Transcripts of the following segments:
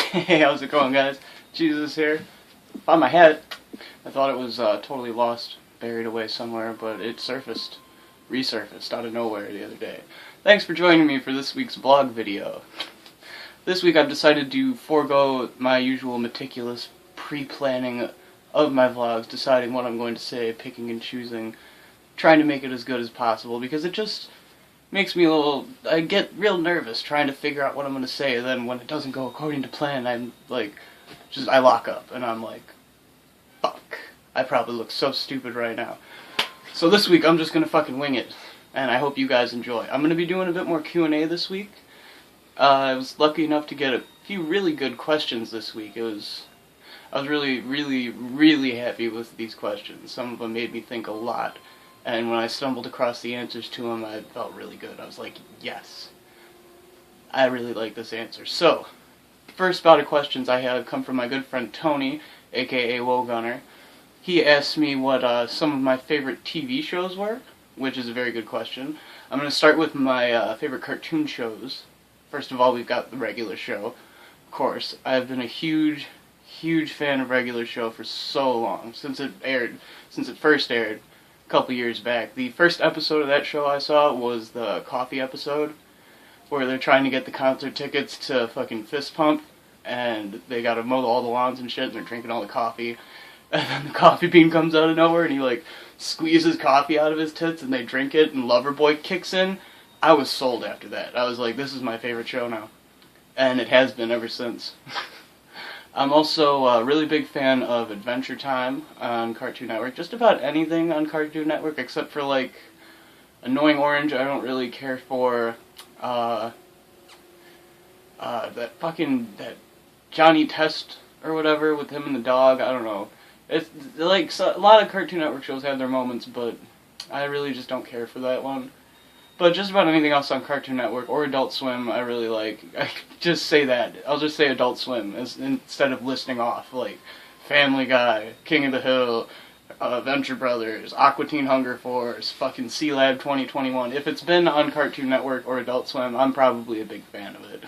Hey, how's it going, guys? Gzus here. Found my hat. I thought it was totally lost, buried away somewhere, but it resurfaced out of nowhere the other day. Thanks for joining me for this week's vlog video. This week I've decided to forego my usual meticulous pre-planning of my vlogs, deciding what I'm going to say, picking and choosing, trying to make it as good as possible, because it just makes me I get real nervous trying to figure out what I'm going to say, and then when it doesn't go according to plan, I lock up, and I'm like, fuck, I probably look so stupid right now. So this week, I'm just going to fucking wing it, and I hope you guys enjoy. I'm going to be doing a bit more Q&A this week. I was lucky enough to get a few really good questions this week. I was really, really, really happy with these questions. Some of them made me think a lot. And when I stumbled across the answers to them, I felt really good. I was like, yes, I really like this answer. So, first bout of questions I have come from my good friend Tony, aka Wogunner. He asked me what some of my favorite TV shows were, which is a very good question. I'm going to start with my favorite cartoon shows. First of all, we've got the regular show. Of course, I've been a huge fan of regular show for so long, since it first aired. Couple years back. The first episode of that show I saw was the coffee episode, where they're trying to get the concert tickets to fucking fist pump, and they gotta mow all the lawns and shit, and they're drinking all the coffee, and then the coffee bean comes out of nowhere, and he squeezes coffee out of his tits, and they drink it, and Loverboy kicks in. I was sold after that. I was like, this is my favorite show now. And it has been ever since. I'm also a really big fan of Adventure Time on Cartoon Network. Just about anything on Cartoon Network except for, Annoying Orange. I don't really care for, that Johnny Test or whatever with him and the dog. I don't know. It's, a lot of Cartoon Network shows have their moments, but I really just don't care for that one. But just about anything else on Cartoon Network or Adult Swim, I really like. I just say that. I'll just say Adult Swim instead of listing off, Family Guy, King of the Hill, Venture Brothers, Aqua Teen Hunger Force, fucking C-Lab 2021. If it's been on Cartoon Network or Adult Swim, I'm probably a big fan of it.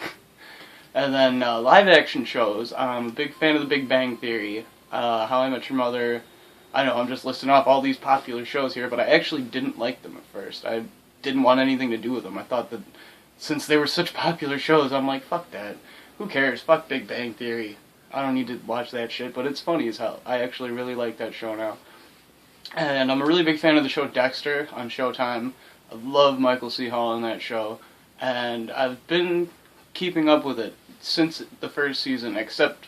And then live-action shows. I'm a big fan of The Big Bang Theory, How I Met Your Mother. I know, I'm just listing off all these popular shows here, but I actually didn't like them at first. I didn't want anything to do with them. I thought that since they were such popular shows, I'm like, fuck that. Who cares? Fuck Big Bang Theory. I don't need to watch that shit, but it's funny as hell. I actually really like that show now. And I'm a really big fan of the show Dexter on Showtime. I love Michael C. Hall in that show. And I've been keeping up with it since the first season, except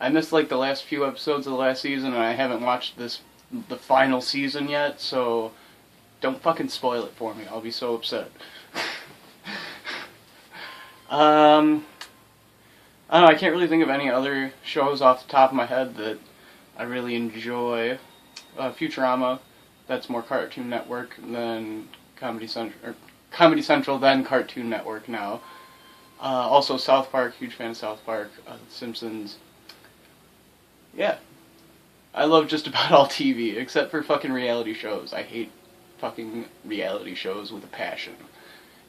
I missed the last few episodes of the last season, and I haven't watched the final season yet, so don't fucking spoil it for me. I'll be so upset. I don't know, I can't really think of any other shows off the top of my head that I really enjoy. Futurama, that's more Cartoon Network than Comedy Central than Cartoon Network now. Also South Park, huge fan of South Park. Simpsons. Yeah. I love just about all TV, except for fucking reality shows. I hate fucking reality shows with a passion.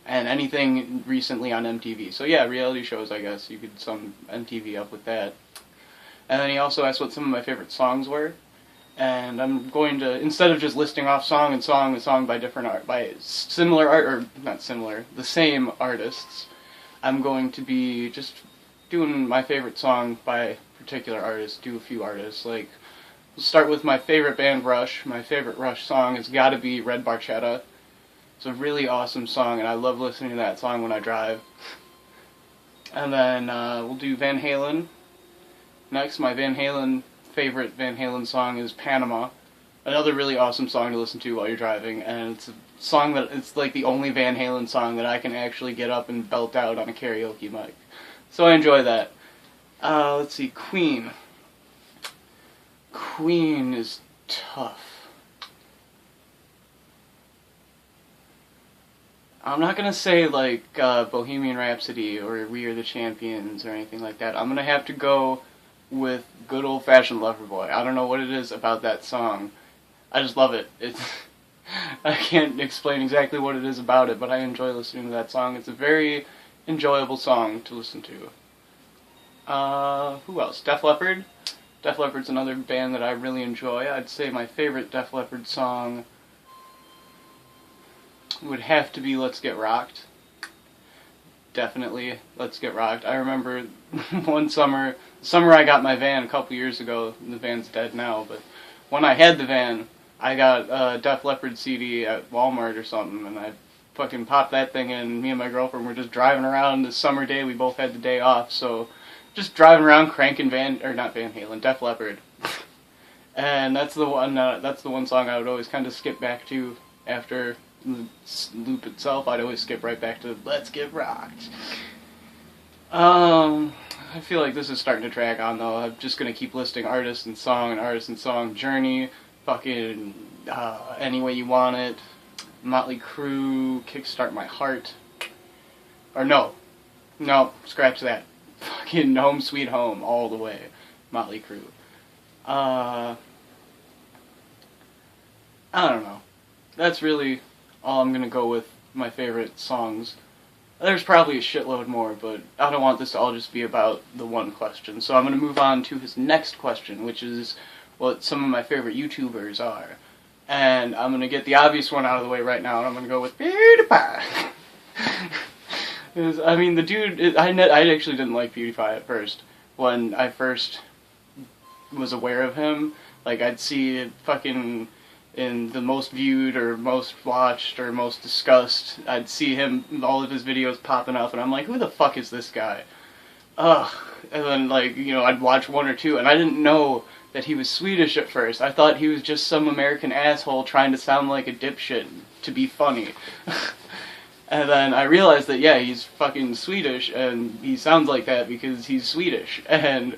And anything recently on MTV. So yeah, reality shows, I guess. You could sum MTV up with that. And then he also asked what some of my favorite songs were. And I'm going to, instead of just listing off song and song by the same artists, I'm going to be just doing my favorite song by a particular artist, do a few artists, We'll start with my favorite band, Rush. My favorite Rush song has got to be Red Barchetta. It's a really awesome song, and I love listening to that song when I drive. And then we'll do Van Halen. Next, my favorite Van Halen song is Panama. Another really awesome song to listen to while you're driving, and it's a song it's the only Van Halen song that I can actually get up and belt out on a karaoke mic. So I enjoy that. Let's see, Queen. Queen is tough. I'm not gonna say Bohemian Rhapsody or We Are the Champions or anything like that. I'm gonna have to go with good old-fashioned Loverboy. I don't know what it is about that song. I just love it. I can't explain exactly what it is about it, but I enjoy listening to that song. It's a very enjoyable song to listen to. Who else? Def Leppard. Def Leppard's another band that I really enjoy. I'd say my favorite Def Leppard song would have to be Let's Get Rocked. Definitely, Let's Get Rocked. I remember one summer I got my van a couple years ago. The van's dead now, but when I had the van, I got a Def Leppard CD at Walmart or something, and I fucking popped that thing in, and me and my girlfriend were just driving around this summer day. We both had the day off, so just driving around cranking not Van Halen, Def Leppard. And that's the one song I would always kind of skip back to after the loop itself. I'd always skip right back to Let's Get Rocked. I feel like this is starting to drag on though. I'm just gonna keep listing artist and song. Journey, fucking Any Way You Want It, Motley Crue, Kickstart My Heart. Or no, scratch that. Fucking Home Sweet Home all the way. Motley Crue. I don't know. That's really all I'm gonna go with my favorite songs. There's probably a shitload more, but I don't want this to all just be about the one question. So I'm gonna move on to his next question, which is what some of my favorite YouTubers are. And I'm gonna get the obvious one out of the way right now, and I'm gonna go with PewDiePie. I mean, the dude, I actually didn't like PewDiePie at first. When I first was aware of him, like, I'd see it fucking in the most viewed or most watched or most discussed, I'd see him, all of his videos popping up, and I'm like, who the fuck is this guy? Ugh. And then, like, you know, I'd watch one or two, and I didn't know that he was Swedish at first. I thought he was just some American asshole trying to sound like a dipshit to be funny. And then I realized that, yeah, he's fucking Swedish, and he sounds like that because he's Swedish. And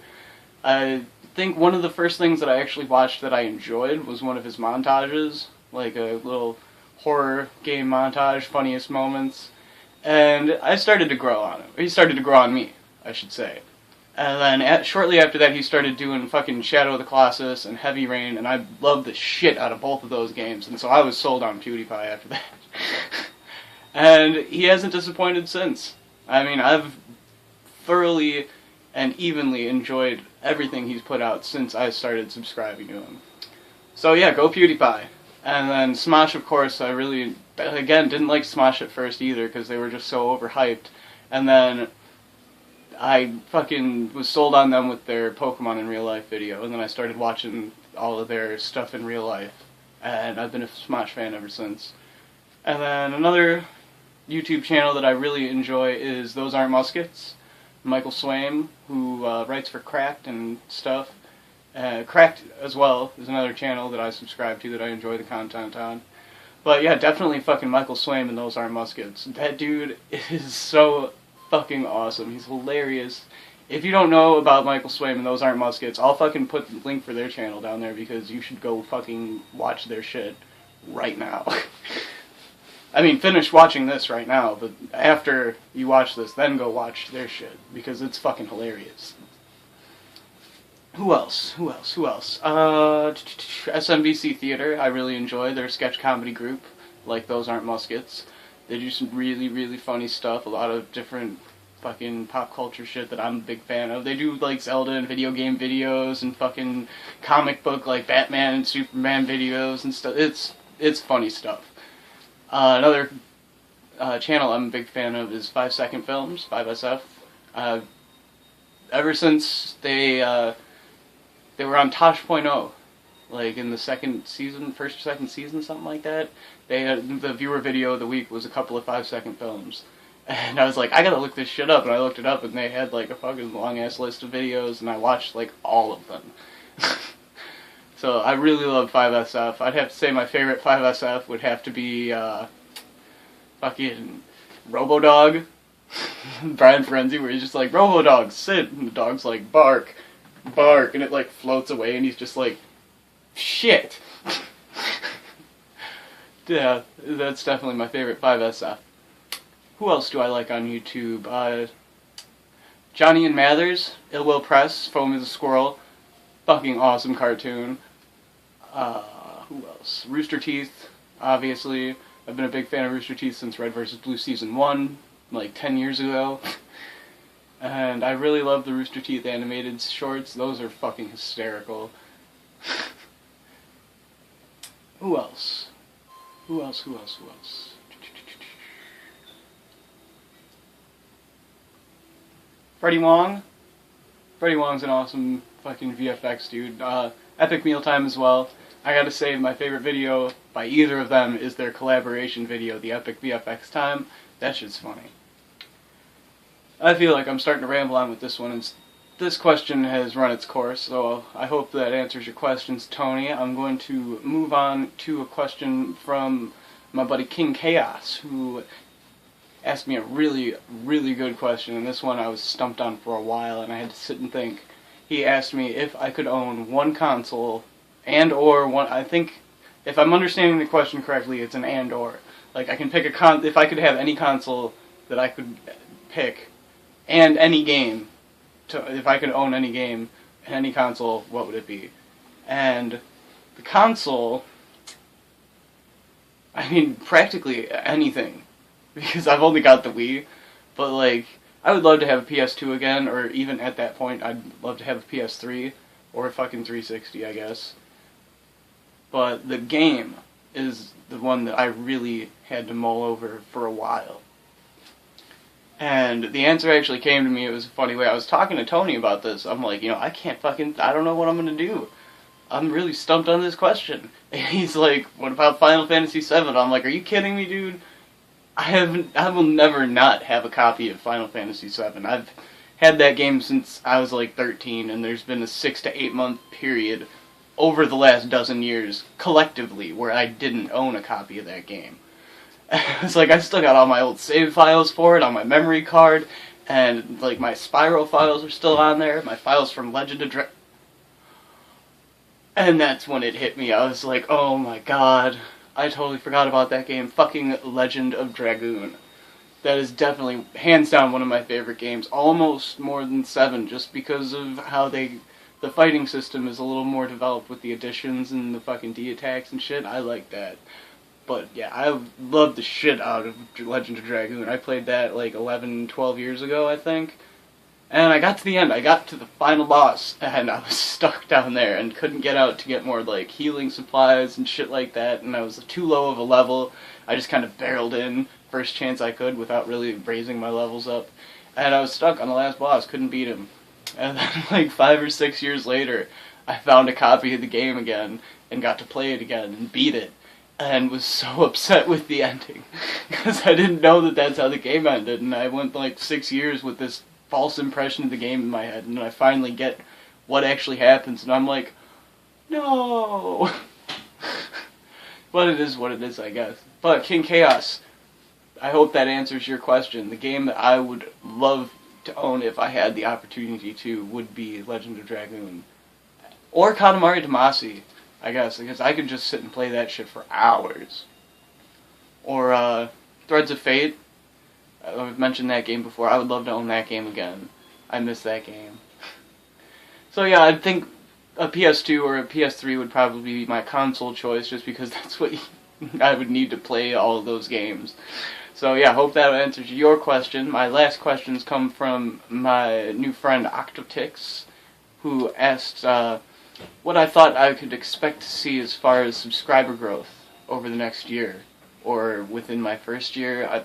I think one of the first things that I actually watched that I enjoyed was one of his montages, like a little horror game montage, funniest moments. And I started to grow on him. He started to grow on me, I should say. And then shortly after that, he started doing fucking Shadow of the Colossus and Heavy Rain, and I loved the shit out of both of those games, and so I was sold on PewDiePie after that. And he hasn't disappointed since. I mean, I've thoroughly and evenly enjoyed everything he's put out since I started subscribing to him. So yeah, go PewDiePie. And then Smosh, of course, I really, again, didn't like Smosh at first either, because they were just so overhyped. And then I fucking was sold on them with their Pokemon in Real Life video, and then I started watching all of their stuff in real life. And I've been a Smosh fan ever since. And then another YouTube channel that I really enjoy is Those Aren't Muskets. Michael Swaim, who writes for Cracked and stuff. Cracked as well is another channel that I subscribe to that I enjoy the content on. But yeah, definitely fucking Michael Swaim and Those Aren't Muskets. That dude is so fucking awesome. He's hilarious. If you don't know about Michael Swaim and Those Aren't Muskets, I'll fucking put the link for their channel down there because you should go fucking watch their shit right now. I mean, finish watching this right now, but after you watch this, then go watch their shit, because it's fucking hilarious. Who else? SMBC Theater, I really enjoy their sketch comedy group, like Those Aren't Muskets. They do some really, really funny stuff, a lot of different fucking pop culture shit that I'm a big fan of. They do, like, Zelda and video game videos, and fucking comic book, like, Batman and Superman videos and stuff. It's funny stuff. Another channel I'm a big fan of is 5 Second Films, 5SF. Ever since they were on Tosh.0, like in the first or second season, something like that, they had, the viewer video of the week was a couple of 5 Second Films. And I was like, I gotta look this shit up, and I looked it up, and they had like a fucking long-ass list of videos, and I watched like all of them. So I really love 5SF. I'd have to say my favorite 5SF would have to be fucking Robodog. Brian Frenzy, where he's just like, Robodog, sit! And the dog's like, bark, bark, and it like floats away, and he's just like, shit! Yeah, that's definitely my favorite 5SF. Who else do I like on YouTube? Johnny and Mathers, Ill Will Press, Foam is a Squirrel. Fucking awesome cartoon. Who else? Rooster Teeth, obviously. I've been a big fan of Rooster Teeth since Red vs. Blue Season 1, like 10 years ago. And I really love the Rooster Teeth animated shorts. Those are fucking hysterical. Who else? Who else? Freddie Wong. Freddie Wong's an awesome fucking VFX dude. Epic Mealtime as well. I gotta say, my favorite video by either of them is their collaboration video, the Epic VFX Time. That shit's funny. I feel like I'm starting to ramble on with this one, and this question has run its course, so I hope that answers your questions, Tony. I'm going to move on to a question from my buddy King Chaos, who asked me a really, really good question, and this one I was stumped on for a while, and I had to sit and think. He asked me if I could own one console, and or one, I think, if I'm understanding the question correctly, it's an and or. Like, I can pick if I could have any console that I could pick, and any game, if I could own any game and any console, what would it be? And the console, I mean, practically anything, because I've only got the Wii, but like, I would love to have a PS2 again, or even at that point, I'd love to have a PS3, or a fucking 360, I guess. But the game is the one that I really had to mull over for a while. And the answer actually came to me, it was a funny way. I was talking to Tony about this. I'm like, I don't know what I'm going to do. I'm really stumped on this question. And he's like, what about Final Fantasy VII? I'm like, are you kidding me, dude? I will never not have a copy of Final Fantasy VII. I've had that game since I was like 13, and there's been a 6 to 8 month period over the last dozen years, collectively, where I didn't own a copy of that game. It's like, I still got all my old save files for it on my memory card, and like my Spyro files are still on there, my files from Legend of Dragoon. And that's when it hit me. I was like, oh my god, I totally forgot about that game. Fucking Legend of Dragoon. That is definitely, hands down, one of my favorite games. Almost more than 7, just because of how the fighting system is a little more developed with the additions and the fucking D-attacks and shit. I like that. But yeah, I loved the shit out of Legend of Dragoon. I played that like 11, 12 years ago, I think. And I got to the end. I got to the final boss, and I was stuck down there and couldn't get out to get more like healing supplies and shit like that. And I was too low of a level. I just kind of barreled in first chance I could without really raising my levels up. And I was stuck on the last boss, couldn't beat him. And then like 5 or 6 years later, I found a copy of the game again and got to play it again and beat it. And was so upset with the ending, because I didn't know that that's how the game ended, and I went like 6 years with this false impression of the game in my head, and I finally get what actually happens, and I'm like, no! But it is what it is, I guess. But King Chaos, I hope that answers your question. The game that I would love to own if I had the opportunity to would be Legend of Dragoon. Or Katamari Damacy, I guess, because I could just sit and play that shit for hours. Or Threads of Fate. I've mentioned that game before. I would love to own that game again. I miss that game. So yeah, I think a PS2 or a PS3 would probably be my console choice, just because that's what I would need to play all of those games. So yeah, hope that answers your question. My last questions come from my new friend Octotix, who asked what I thought I could expect to see as far as subscriber growth over the next year, or within my first year.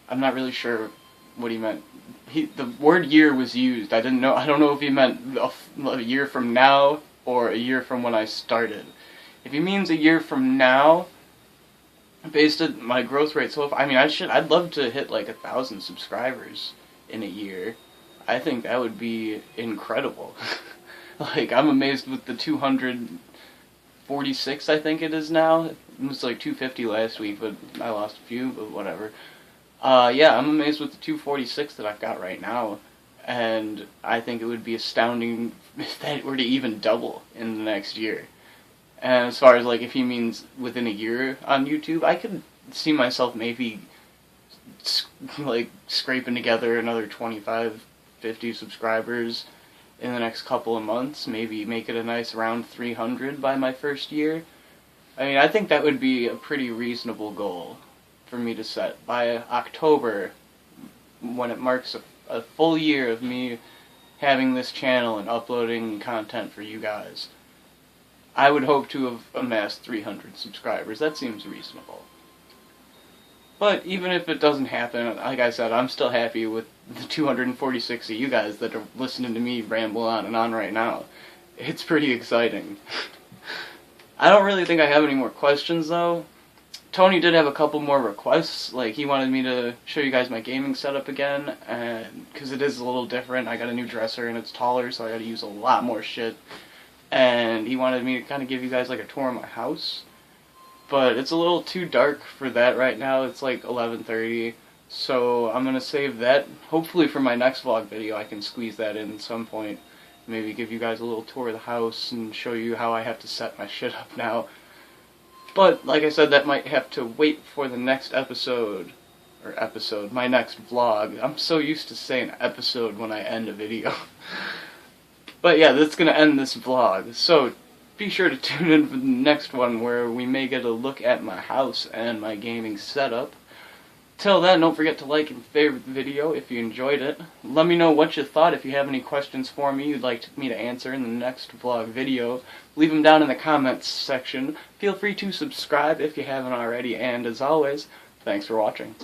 I'm not really sure what he meant. The word year was used. I don't know if he meant a year from now or a year from when I started. If he means a year from now, based on my growth rate so far, I mean, I'd love to hit like 1,000 subscribers in a year. I think that would be incredible. Like, I'm amazed with the 246, I think it is now. It was like 250 last week, but I lost a few, but whatever. Yeah, I'm amazed with the 246 that I've got right now, and I think it would be astounding if that were to even double in the next year. And as far as, like, if he means within a year on YouTube, I could see myself maybe, like, scraping together another 25, 50 subscribers in the next couple of months, maybe make it a nice round 300 by my first year. I mean, I think that would be a pretty reasonable goal for me to set. By October, when it marks a full year of me having this channel and uploading content for you guys, I would hope to have amassed 300 subscribers. That seems reasonable. But even if it doesn't happen, like I said, I'm still happy with the 246 of you guys that are listening to me ramble on and on right now. It's pretty exciting. I don't really think I have any more questions, though. Tony did have a couple more requests. Like, he wanted me to show you guys my gaming setup again, and because it is a little different. I got a new dresser, and it's taller, so I got to use a lot more shit. And he wanted me to kind of give you guys, like, a tour of my house. But it's a little too dark for that right now. It's like 11:30, so I'm going to save that. Hopefully for my next vlog video I can squeeze that in at some point. Maybe give you guys a little tour of the house and show you how I have to set my shit up now. But, like I said, that might have to wait for the next episode. My next vlog. I'm so used to saying episode when I end a video. But yeah, that's going to end this vlog. So, be sure to tune in for the next one where we may get a look at my house and my gaming setup. Till then, don't forget to like and favorite the video if you enjoyed it. Let me know what you thought. If you have any questions for me you'd like me to answer in the next vlog video, leave them down in the comments section. Feel free to subscribe if you haven't already, and as always, thanks for watching.